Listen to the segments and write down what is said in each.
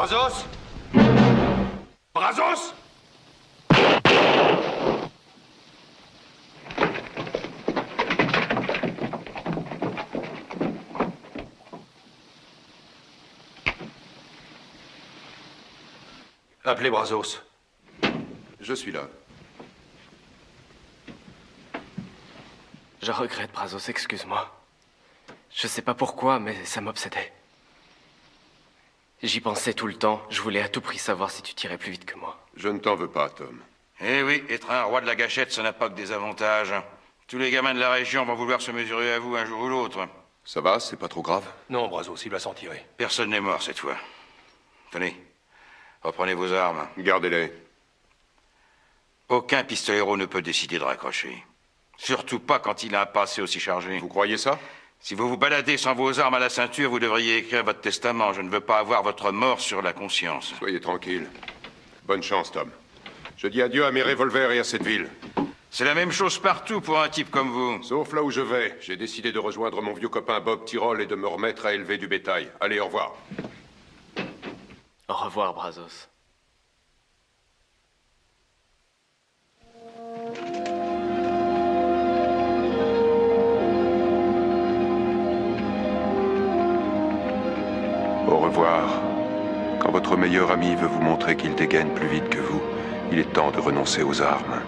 Brazos? Brazos? Appelez Brazos. Je suis là. Je regrette, Brazos, excuse-moi. Je sais pas pourquoi, mais ça m'obsédait. J'y pensais tout le temps. Je voulais à tout prix savoir si tu tirais plus vite que moi. Je ne t'en veux pas, Tom. Eh oui, être un roi de la gâchette, ça n'a pas que des avantages. Tous les gamins de la région vont vouloir se mesurer à vous un jour ou l'autre. Ça va, c'est pas trop grave? Non, Brazos, il va s'en tirer. Personne n'est mort cette fois. Tenez, reprenez vos armes. Gardez-les. Aucun pistolero ne peut décider de raccrocher. Surtout pas quand il a un passé aussi chargé. Vous croyez ça? Si vous vous baladez sans vos armes à la ceinture, vous devriez écrire votre testament. Je ne veux pas avoir votre mort sur la conscience. Soyez tranquille. Bonne chance, Tom. Je dis adieu à mes revolvers et à cette ville. C'est la même chose partout pour un type comme vous. Sauf là où je vais. J'ai décidé de rejoindre mon vieux copain Bob Tyrol et de me remettre à élever du bétail. Allez, au revoir. Au revoir, Brazos. Au revoir. Quand votre meilleur ami veut vous montrer qu'il dégaine plus vite que vous, il est temps de renoncer aux armes.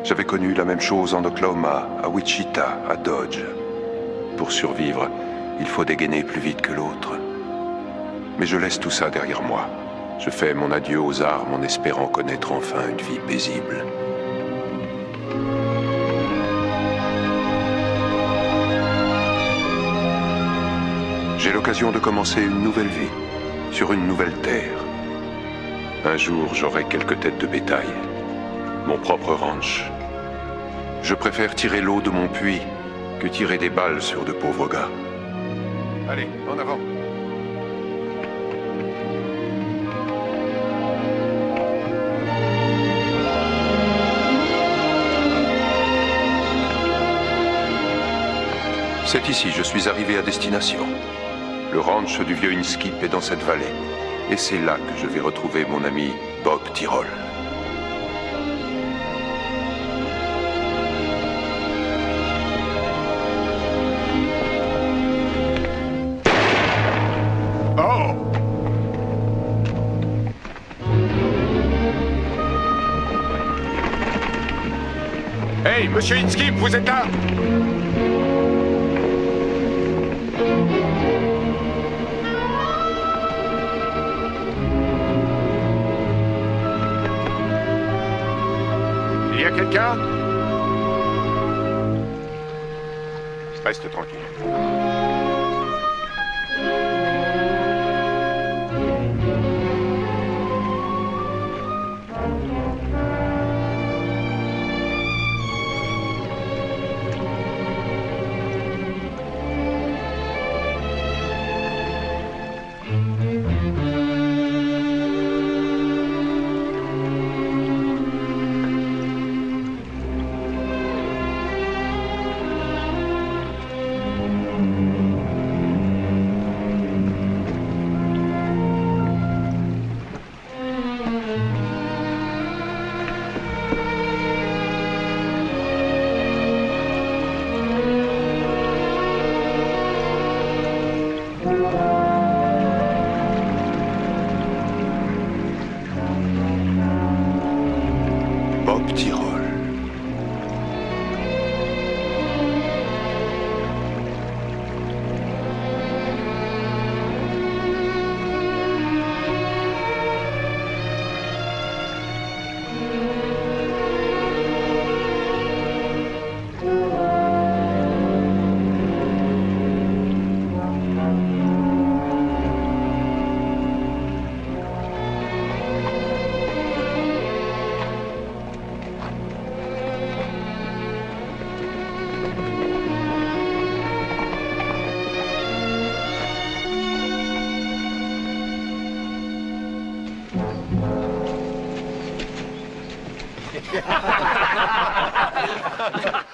J'avais connu la même chose en Oklahoma, à Wichita, à Dodge. Pour survivre, il faut dégainer plus vite que l'autre. Mais je laisse tout ça derrière moi. Je fais mon adieu aux armes en espérant connaître enfin une vie paisible. J'ai l'occasion de commencer une nouvelle vie, sur une nouvelle terre. Un jour, j'aurai quelques têtes de bétail, mon propre ranch. Je préfère tirer l'eau de mon puits que tirer des balles sur de pauvres gars. Allez, en avant. C'est ici, je suis arrivé à destination. Le ranch du vieux Inskip est dans cette vallée. Et c'est là que je vais retrouver mon ami Bob Tyrol. Oh! Hey, monsieur Inskip, vous êtes là? Il y a quelqu'un? Reste tranquille. Bob Tyrol.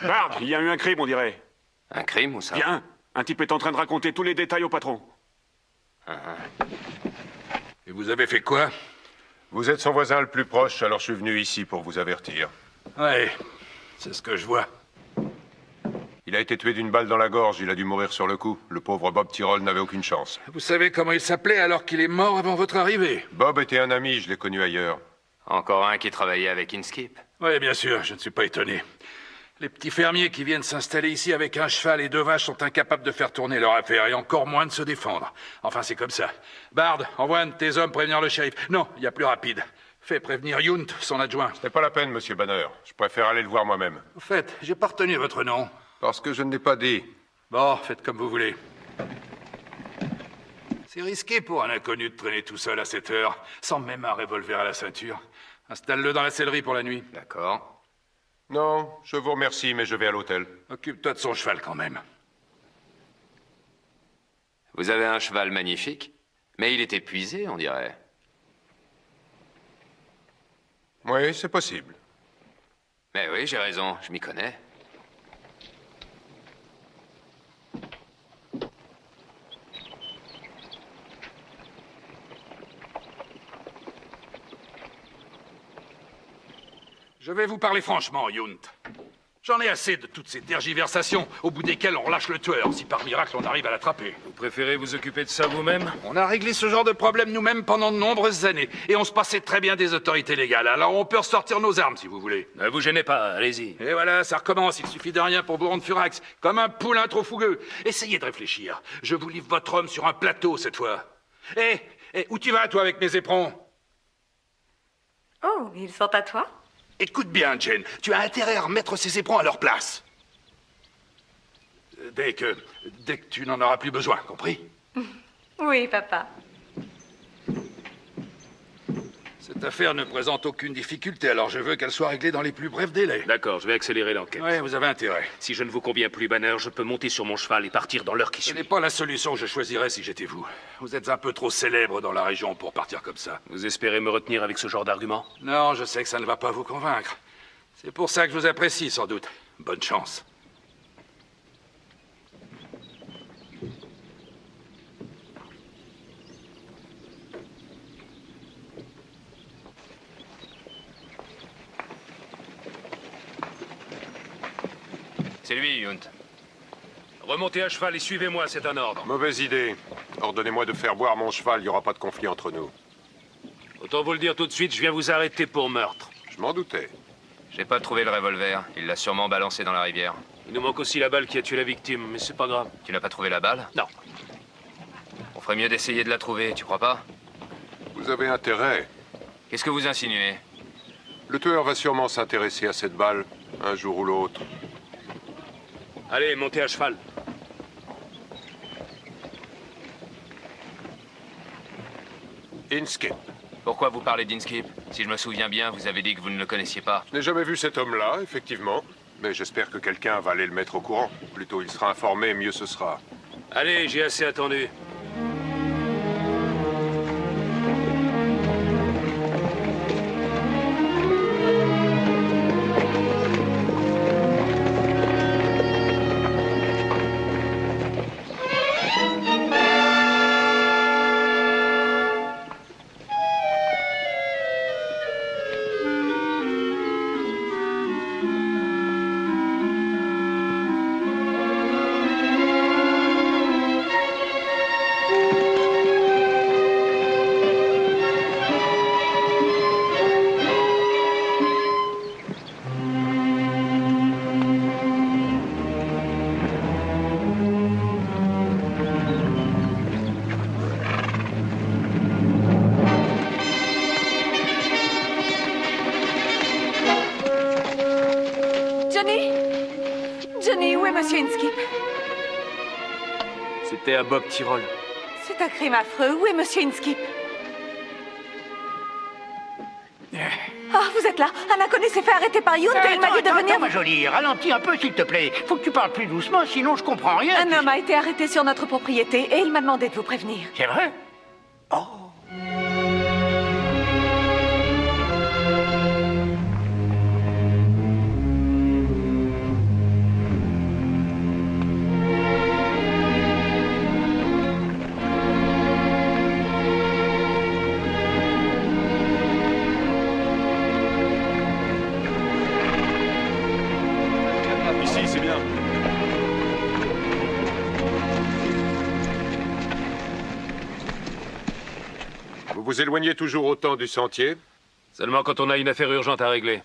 Bard, il y a eu un crime, on dirait. Un crime ou ça? Viens, un type est en train de raconter tous les détails au patron. Et vous avez fait quoi? Vous êtes son voisin le plus proche, alors je suis venu ici pour vous avertir. Ouais, c'est ce que je vois. Il a été tué d'une balle dans la gorge, il a dû mourir sur le coup. Le pauvre Bob Tyrol n'avait aucune chance. Vous savez comment il s'appelait alors qu'il est mort avant votre arrivée? Bob était un ami, je l'ai connu ailleurs. Encore un qui travaillait avec Inskip. Oui, bien sûr, je ne suis pas étonné. Les petits fermiers qui viennent s'installer ici avec un cheval et 2 vaches sont incapables de faire tourner leur affaire et encore moins de se défendre. Enfin, c'est comme ça. Bard, envoie un de tes hommes prévenir le shérif. Non, il y a plus rapide. Fais prévenir Yount, son adjoint. Ce n'est pas la peine, monsieur Banner. Je préfère aller le voir moi-même. Au fait, j'ai pas retenu votre nom. Parce que je ne l'ai pas dit. Bon, faites comme vous voulez. C'est risqué pour un inconnu de traîner tout seul à cette heure, sans même un revolver à la ceinture. Installe-le dans la sellerie pour la nuit. D'accord. Non, je vous remercie, mais je vais à l'hôtel. Occupe-toi de son cheval quand même. Vous avez un cheval magnifique, mais il est épuisé, on dirait. Oui, c'est possible. Mais oui, j'ai raison, je m'y connais. Je vais vous parler franchement, Yount. J'en ai assez de toutes ces tergiversations, au bout desquelles on relâche le tueur, si par miracle on arrive à l'attraper. Vous préférez vous occuper de ça vous-même? On a réglé ce genre de problème nous-mêmes pendant de nombreuses années, et on se passait très bien des autorités légales, alors on peut ressortir nos armes, si vous voulez. Ne vous gênez pas, allez-y. Et voilà, ça recommence, il suffit de rien pour vous rendre furax, comme un poulain trop fougueux. Essayez de réfléchir, je vous livre votre homme sur un plateau cette fois. Où tu vas, toi, avec mes éperons? Oh, ils sont à toi? Écoute bien, Jane, tu as intérêt à remettre ces éperons à leur place. Dès que tu n'en auras plus besoin, compris? Oui, papa. Cette affaire ne présente aucune difficulté, alors je veux qu'elle soit réglée dans les plus brefs délais. D'accord, je vais accélérer l'enquête. Ouais, vous avez intérêt. Si je ne vous conviens plus, Banner, je peux monter sur mon cheval et partir dans l'heure qui Ce suit. n'est pas la solution que je choisirais si j'étais vous. Vous êtes un peu trop célèbre dans la région pour partir comme ça. Vous espérez me retenir avec ce genre d'argument? Non, je sais que ça ne va pas vous convaincre. C'est pour ça que je vous apprécie, sans doute. Bonne chance. C'est lui, Yount. Remontez à cheval et suivez-moi, c'est un ordre. Mauvaise idée. Ordonnez-moi de faire boire mon cheval, il n'y aura pas de conflit entre nous. Autant vous le dire tout de suite, je viens vous arrêter pour meurtre. Je m'en doutais. J'ai pas trouvé le revolver. Il l'a sûrement balancé dans la rivière. Il nous manque aussi la balle qui a tué la victime, mais c'est pas grave. Tu n'as pas trouvé la balle? Non. On ferait mieux d'essayer de la trouver, tu crois pas? Vous avez intérêt. Qu'est-ce que vous insinuez? Le tueur va sûrement s'intéresser à cette balle, un jour ou l'autre. Allez, montez à cheval. Inskip. Pourquoi vous parlez d'Inskip? Si je me souviens bien, vous avez dit que vous ne le connaissiez pas. Je n'ai jamais vu cet homme-là, effectivement. Mais j'espère que quelqu'un va aller le mettre au courant. Plus tôt il sera informé, mieux ce sera. Allez, j'ai assez attendu. Johnny? Johnny, où est Monsieur Inskip? C'était à Bob Tyrol. C'est un crime affreux. Où est Monsieur Inskip? Ah, vous êtes là. Un inconnu s'est fait arrêter par Yount et il m'a dit de venir... Attends, ma jolie, ralentis un peu, s'il te plaît. Faut que tu parles plus doucement, sinon je comprends rien. Un homme a été arrêté sur notre propriété et il m'a demandé de vous prévenir. C'est vrai? Oh. Vous vous éloignez toujours autant du sentier? Seulement quand on a une affaire urgente à régler.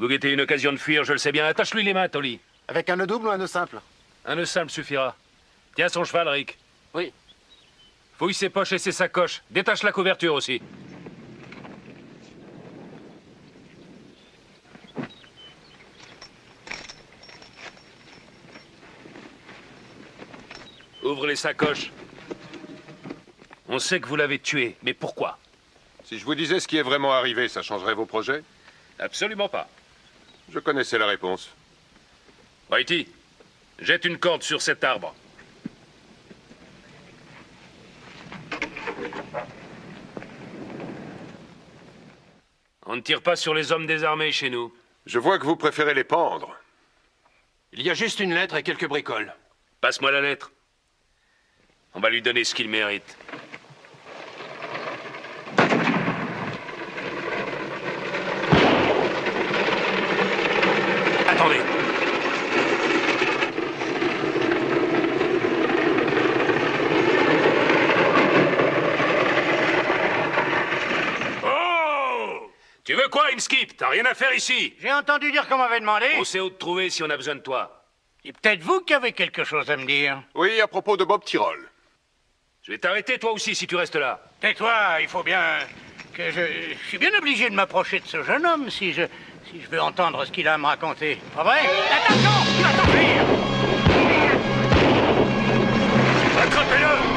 Vous guettez une occasion de fuir, je le sais bien. Attache-lui les mains, Tolly. Avec un nœud double ou un nœud simple? Un nœud simple suffira. Tiens son cheval, Rick. Oui. Fouille ses poches et ses sacoches. Détache la couverture aussi. Ouvre les sacoches. On sait que vous l'avez tué, mais pourquoi? Si je vous disais ce qui est vraiment arrivé, ça changerait vos projets? Absolument pas. Je connaissais la réponse. Whitey, jette une corde sur cet arbre. On ne tire pas sur les hommes désarmés chez nous. Je vois que vous préférez les pendre. Il y a juste une lettre et quelques bricoles. Passe-moi la lettre. On va lui donner ce qu'il mérite. Attendez. Oh! Tu veux quoi, Inskip? T'as rien à faire ici. J'ai entendu dire qu'on m'avait demandé. On sait où te trouver si on a besoin de toi. C'est peut-être vous qui avez quelque chose à me dire. Oui, à propos de Bob Tyrol. Je vais t'arrêter toi aussi si tu restes là. Tais-toi, il faut bien que je suis bien obligé de m'approcher de ce jeune homme si je veux entendre ce qu'il a à me raconter. Pas vrai? Attention, il va s'enfuir. Attrapez-le!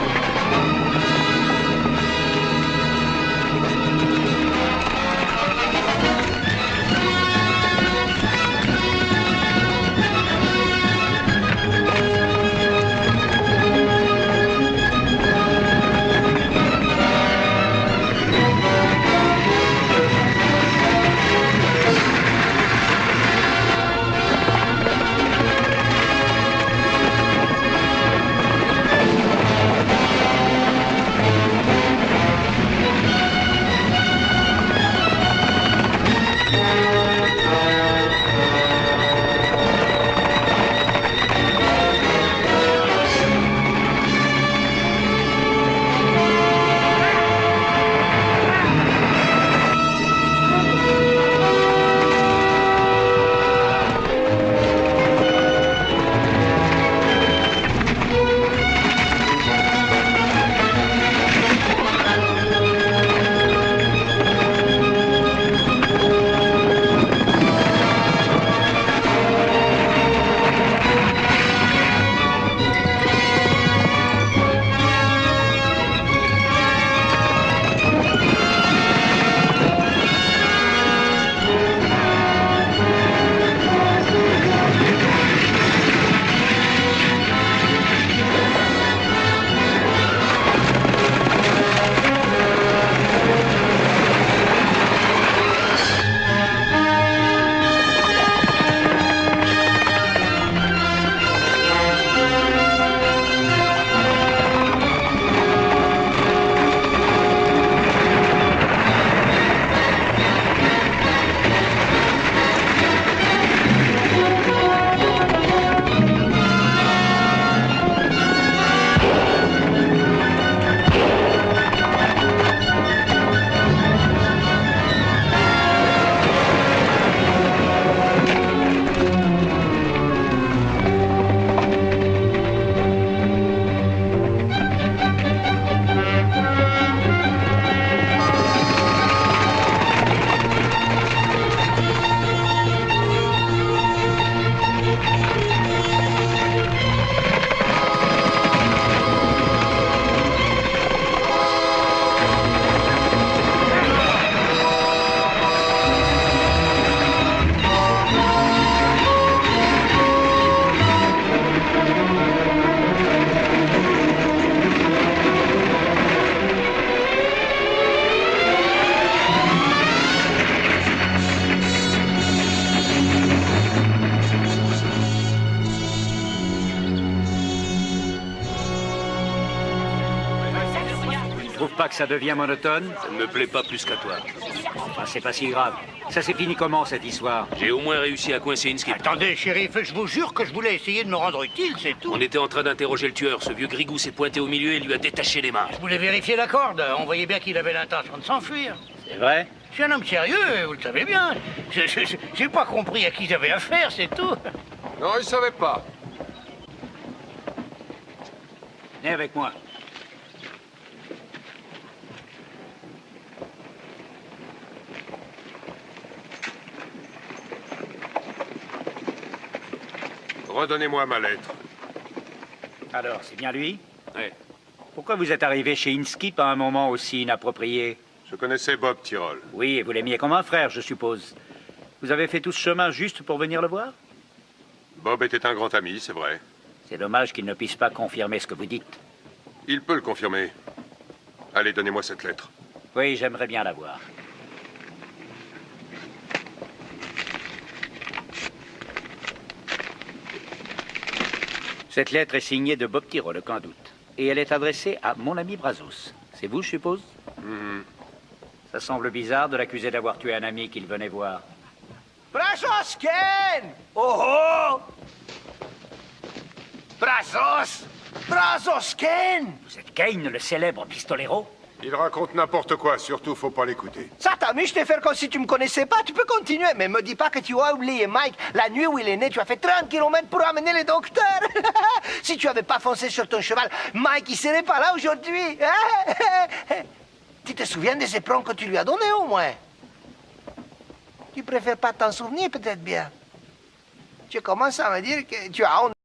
Tu trouves pas que ça devient monotone? Ça ne me plaît pas plus qu'à toi. Enfin, c'est pas si grave. Ça s'est fini comment, cette histoire? J'ai au moins réussi à coincer Inskip. Attendez, shérif, je vous jure que je voulais essayer de me rendre utile, c'est tout. On était en train d'interroger le tueur. Ce vieux grigou s'est pointé au milieu et lui a détaché les mains. Je voulais vérifier la corde. On voyait bien qu'il avait l'intention de s'enfuir. C'est vrai? Je suis un homme sérieux, vous le savez bien. J'ai pas compris à qui j'avais affaire, c'est tout. Non, il savait pas. Venez avec moi. Redonnez-moi ma lettre. Alors, c'est bien lui? Ouais. Pourquoi vous êtes arrivé chez Inskip à un moment aussi inapproprié? Je connaissais Bob Tyrol. Oui, et vous l'aimiez comme un frère, je suppose. Vous avez fait tout ce chemin juste pour venir le voir? Bob était un grand ami, c'est vrai. C'est dommage qu'il ne puisse pas confirmer ce que vous dites. Il peut le confirmer. Allez, donnez-moi cette lettre. Oui, j'aimerais bien la voir. Cette lettre est signée de Bob Tyrol, aucun doute. Et elle est adressée à mon ami Brazos. C'est vous, je suppose? Ça semble bizarre de l'accuser d'avoir tué un ami qu'il venait voir. Brazos, Ken! Oh oh! Brazos! Brazos, Ken! Vous êtes Kane, le célèbre pistolero? Il raconte n'importe quoi, surtout faut pas l'écouter. Ça t'amuse de faire comme si tu me connaissais pas? Tu peux continuer, mais me dis pas que tu as oublié Mike. La nuit où il est né, tu as fait 30 km pour amener le docteur. Si tu avais pas foncé sur ton cheval, Mike, il serait pas là aujourd'hui. Tu te souviens des éperons que tu lui as donnés, au moins? Tu préfères pas t'en souvenir, peut-être bien. Tu commences à me dire que tu as honte.